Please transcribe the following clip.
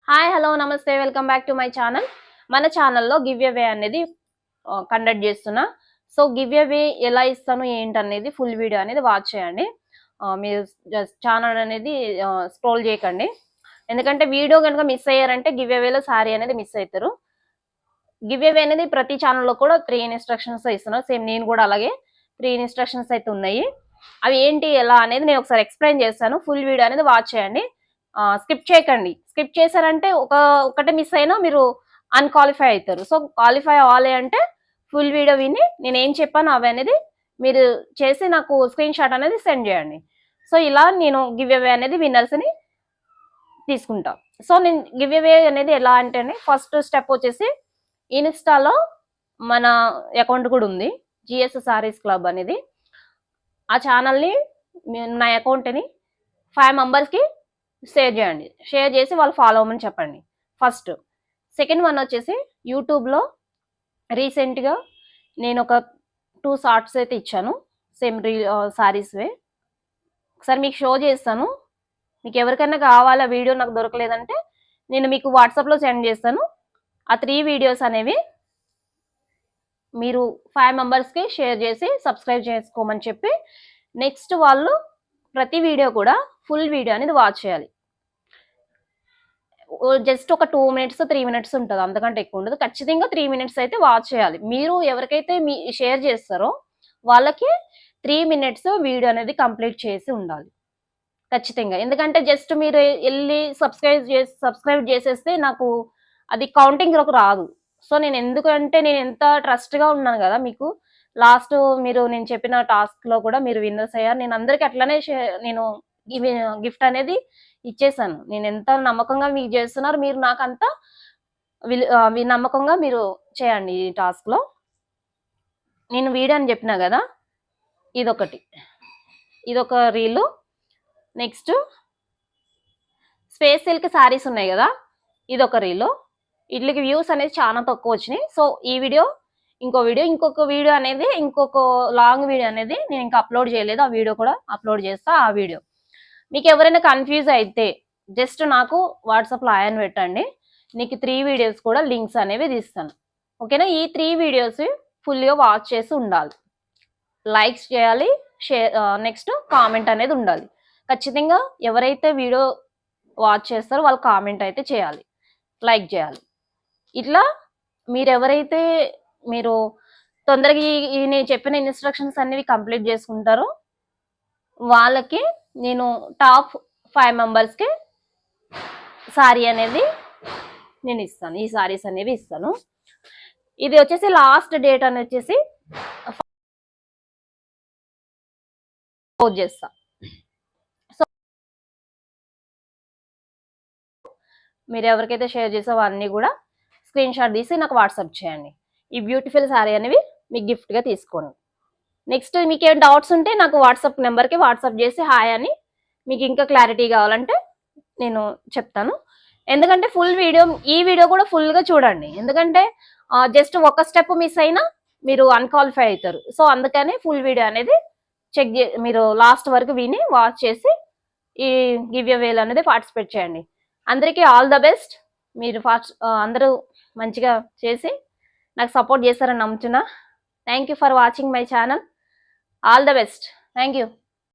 Hi hello నమస్తే welcome back to my channel. మన ఛానల్లో గివ్ అవే అనేది కండక్ట్ చేస్తున్నా. సో గివ్ అవే ఎలా ఇస్తాను ఏంటనేది ఫుల్ వీడియో అనేది వాచ్ చేయండి. మీరు ఛానల్ అనేది స్క్రోల్ చేయకండి, ఎందుకంటే వీడియో కనుక మిస్ అయ్యారంటే గివ్ అవేలో సారీ అనేది మిస్ అవుతారు. గివ్ అవే అనేది ప్రతి ఛానల్లో కూడా 3 ఇన్స్ట్రక్షన్స్ ఇస్తున్నారు. సేమ్ నేను కూడా అలాగే 3 ఇన్స్ట్రక్షన్స్ అయితే ఉన్నాయి. అవి ఏంటి ఎలా అనేది నేను ఒకసారి ఎక్స్ప్లెయిన్ చేస్తాను. ఫుల్ వీడియో అనేది వాచ్ చేయండి, స్కిప్ చేయకండి. స్కిప్ చేశారంటే ఒకటి మిస్ అయినా మీరు అన్క్వాలిఫై అవుతారు. సో క్వాలిఫై అవ్వాలి అంటే ఫుల్ వీడియో విని నేను ఏం చెప్పాను అవి అనేది మీరు చేసి నాకు స్క్రీన్ షాట్ అనేది సెండ్ చేయండి. సో ఇలా నేను గివ్ అవే అనేది విన్నర్స్ని తీసుకుంటాం. సో నేను గివ్ అవే అనేది ఎలా అంటే ఫస్ట్ స్టెప్ వచ్చేసి ఇన్స్టాలో మన అకౌంట్ కూడా ఉంది, జిఎస్ సారీస్ క్లబ్ అనేది. ఆ ఛానల్ని నా అకౌంట్ని 5 మెంబర్స్కి షేర్ చేయండి. షేర్ చేసి వాళ్ళు ఫాలో అవ్వమని చెప్పండి ఫస్ట్. సెకండ్ వన్ వచ్చేసి యూట్యూబ్లో రీసెంట్గా నేను ఒక 2 షార్ట్స్ అయితే ఇచ్చాను, సేమ్ సారీస్వే. ఒకసారి మీకు షో చేస్తాను. మీకు ఎవరికైనా కావాలా వీడియో నాకు దొరకలేదంటే నేను మీకు వాట్సాప్లో సెండ్ చేస్తాను. ఆ 3 వీడియోస్ అనేవి మీరు 5 మెంబర్స్కి షేర్ చేసి సబ్స్క్రైబ్ చేసుకోమని చెప్పి నెక్స్ట్ వాళ్ళు ప్రతి వీడియో కూడా ఫుల్ వీడియో అనేది వాచ్ చేయాలి. జస్ట్ ఒక 2 మినిట్స్ 3 మినిట్స్ ఉంటుంది, అంతకంటే ఎక్కువ ఉండదు. ఖచ్చితంగా 3 మినిట్స్ అయితే వాచ్ చేయాలి. మీరు ఎవరికైతే మీ షేర్ చేస్తారో వాళ్ళకి 3 మినిట్స్ వీడియో అనేది కంప్లీట్ చేసి ఉండాలి ఖచ్చితంగా. ఎందుకంటే జస్ట్ మీరు వెళ్ళి సబ్స్క్రైబ్ చేసేస్తే నాకు అది కౌంటింగ్లోకి రాదు. సో నేను ఎందుకంటే నేను ఎంత ట్రస్ట్గా ఉన్నాను కదా మీకు. లాస్ట్ మీరు నేను చెప్పిన టాస్క్లో కూడా మీరు విన్నర్స్ అయ్యారు. నేను అందరికీ అట్లనే నేను గిఫ్ట్ అనేది ఇచ్చేసాను. నేను ఎంత నమ్మకంగా మీకు చేస్తున్నారు, మీరు నాకు అంత నమ్మకంగా మీరు చేయండి. ఈ టాస్క్లో నేను వీడియో అని చెప్పినా కదా, ఇదొక reel. Next space silk saris ఉన్నాయి కదా, ఇదొక రీలు. వీటికి వ్యూస్ అనేది చాలా తక్కువ వచ్చినాయి. సో ఈ వీడియో ఇంకొక వీడియో అనేది ఇంకొక లాంగ్ వీడియో అనేది నేను ఇంకా అప్లోడ్ చేయలేదు. ఆ వీడియో కూడా అప్లోడ్ చేస్తా. ఆ వీడియో మీకు ఎవరైనా కన్ఫ్యూజ్ అయితే జస్ట్ నాకు వాట్సాప్లో ఆయన పెట్టండి. నీకు 3 వీడియోస్ కూడా లింక్స్ అనేవి తీస్తాను, ఓకేనా? ఈ 3 వీడియోస్ ఫుల్గా వాచ్ చేసి ఉండాలి, లైక్స్ చేయాలి, షేర్, నెక్స్ట్ కామెంట్ అనేది ఉండాలి. ఖచ్చితంగా ఎవరైతే వీడియో వాచ్ చేస్తారో వాళ్ళు కామెంట్ అయితే చేయాలి, లైక్ చేయాలి. ఇట్లా మీరు తొందరగా నేను చెప్పిన ఇన్స్ట్రక్షన్స్ అనేవి కంప్లీట్ చేసుకుంటారో వాళ్ళకి నేను టాప్ 5 మెంబర్స్కి సారీ అనేది నేను ఇస్తాను. ఈ సారీస్ అనేవి ఇస్తాను. ఇది వచ్చేసి లాస్ట్ డేట్ అని వచ్చేసి పోస్ట్ చేస్తా. సో మీరు ఎవరికైతే షేర్ చేసావో అన్నీ కూడా స్క్రీన్ షాట్ తీసి నాకు వాట్సాప్ చేయండి. ఈ బ్యూటిఫుల్ సారీ అనేవి మీకు గిఫ్ట్గా తీసుకోండి. నెక్స్ట్ మీకు ఏం డౌట్స్ ఉంటే నాకు వాట్సాప్ నెంబర్కి వాట్సాప్ చేసి హాయ్ అని, మీకు ఇంకా క్లారిటీ కావాలంటే నేను చెప్తాను. ఎందుకంటే ఈ వీడియో కూడా ఫుల్గా చూడండి. ఎందుకంటే జస్ట్ ఒక స్టెప్ మిస్ అయినా మీరు అన్క్వాలిఫై అవుతారు. సో అందుకని ఫుల్ వీడియో అనేది మీరు లాస్ట్ వరకు విని వాచ్ చేసి ఈ గివ్ అవేలు అనేది పార్టిసిపేట్ చేయండి. అందరికీ ఆల్ ద బెస్ట్. మీరు అందరూ మంచిగా చేసి నాకు సపోర్ట్ చేస్తారని నమ్ముతున్నా. Thank you for watching my channel. All the best. Thank you.